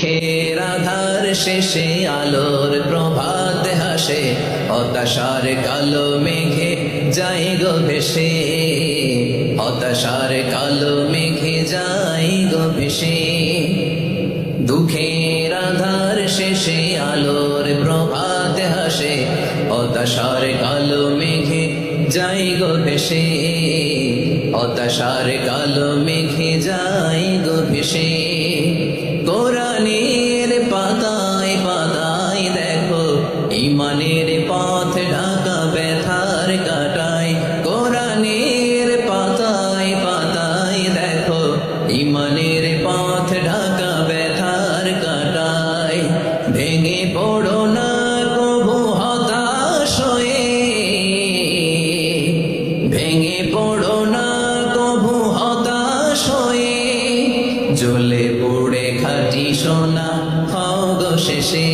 দুঃখের আধার শেষে আলোর প্রভাত হাসে, হতাশার কালো মেঘে যাই গো ভেসে, হতাশার কালো মেঘে যাই গো ভেসে। দুঃখের আধার শেষে আলোর প্রভাত হাসে, হতাশার কালো মেঘে যাই গো ভেসে, হতাশার কালো মেঘে যাই গো ভেসে। কোরআনের পাতায় পাতায় দেখো ঈমানের পথ ঢাকা ব্যথার কাটায়, কোরআনের পাতায় পাতায় দেখো ঈমানের পথ ঢাকা ব্যথার কাটায়। ভেঙে পড়ো না কবু হতাশ হয়ে, ভেঙে পড়ো না কবু হতাশ হয়ে, জ্বলে পুড়ে খাঁটি সোনা হও গো শেষে।